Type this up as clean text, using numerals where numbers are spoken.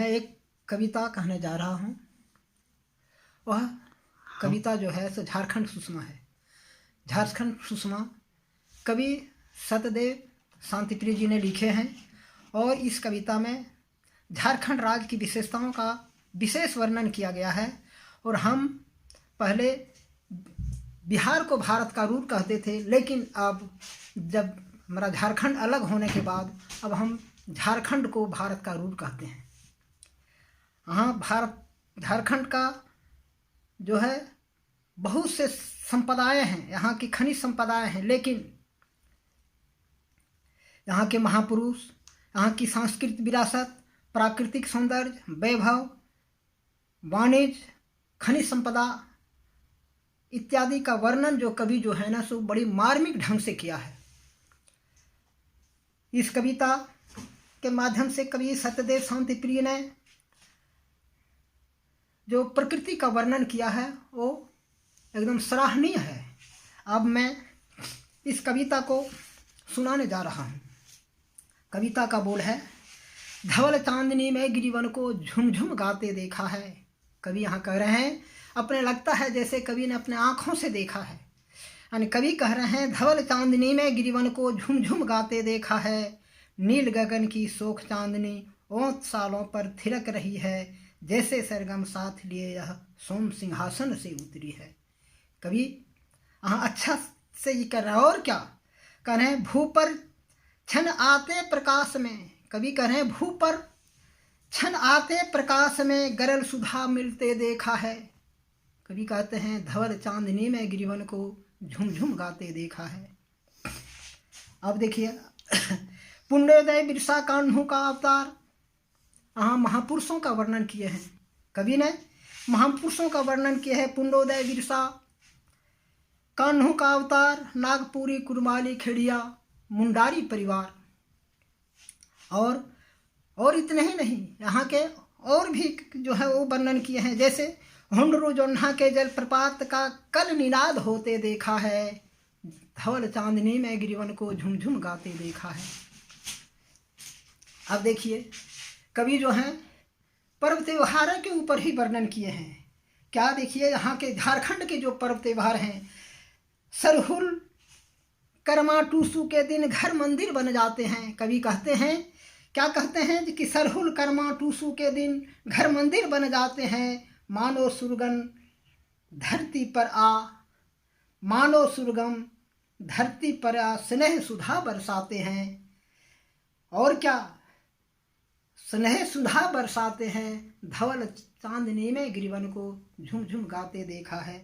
मैं एक कविता कहने जा रहा हूँ। वह कविता जो है सो झारखंड सुषमा है। झारखंड सुषमा कवि सत्यदेव शांतिप्रिय जी ने लिखे हैं और इस कविता में झारखंड राज्य की विशेषताओं का विशेष वर्णन किया गया है। और हम पहले बिहार को भारत का रूप कहते थे, लेकिन अब जब हमारा झारखंड अलग होने के बाद अब हम झारखंड को भारत का रूप कहते हैं। हाँ, झारखंड का जो है बहुत से संपदाएं हैं, यहाँ की खनिज संपदाएं हैं, लेकिन यहाँ के महापुरुष, यहाँ की सांस्कृतिक विरासत, प्राकृतिक सौंदर्य, वैभव, वाणिज्य, खनिज संपदा इत्यादि का वर्णन जो कवि जो है ना सो बड़ी मार्मिक ढंग से किया है। इस कविता के माध्यम से कवि सत्यदेव शांतिप्रिय ने जो प्रकृति का वर्णन किया है वो एकदम सराहनीय है। अब मैं इस कविता को सुनाने जा रहा हूँ। कविता का बोल है, धवल चांदनी में गिरिवन को झुमझुम गाते देखा है। कवि यहाँ कह रहे हैं, अपने लगता है जैसे कवि ने अपने आँखों से देखा है। यानी कवि कह रहे हैं, धवल चांदनी में गिरिवन को झुमझुम गाते देखा है। नील गगन की शोख चांदनी ओंत सालों पर थिरक रही है। जैसे सरगम साथ लिए यह सोम सिंहासन से उतरी है। कवि यहाँ अच्छा से ये कर रहा है। और क्या कह रहे हैं, भू पर क्षण आते प्रकाश में। कवि कह रहे हैं, भू पर क्षण आते प्रकाश में गरल सुधा मिलते देखा है। कवि कहते हैं, धवल चांदनी में गिरिवन को झुमझुम गाते देखा है। अब देखिए, पुण्योदय बिरसा कान्हू का अवतार। यहाँ महापुरुषों का वर्णन किए हैं। कवि ने महापुरुषों का वर्णन किया है। पुण्योदय बिरसा कान्हू का अवतार, नागपुरी कुरमाली खेड़िया मुंडारी परिवार। और इतने ही नहीं, यहाँ के और भी जो है वो वर्णन किए हैं। जैसे हुंडरू जोन्हा के जलप्रपात का कल निनाद होते देखा है। धवल चांदनी में गिरिवन को झुमझुम गाते देखा है। अब देखिए, कवि जो हैं पर्व त्योहारों के ऊपर ही वर्णन किए हैं। क्या देखिए, यहाँ के झारखंड के जो पर्व त्योहार हैं, सरहुल कर्मा टूसू के दिन घर मंदिर बन जाते हैं। कवि कहते हैं, क्या कहते हैं कि सरहुल कर्मा टूसू के दिन घर मंदिर बन जाते हैं। मानो सुरगम धरती पर आ, मानो सुरगम धरती पर आ, स्नेह सुधा बरसाते हैं। और क्या, स्नेह सुधा बरसाते हैं। धवल चांदनी में गिरिवन को झुमझुम गाते देखा है।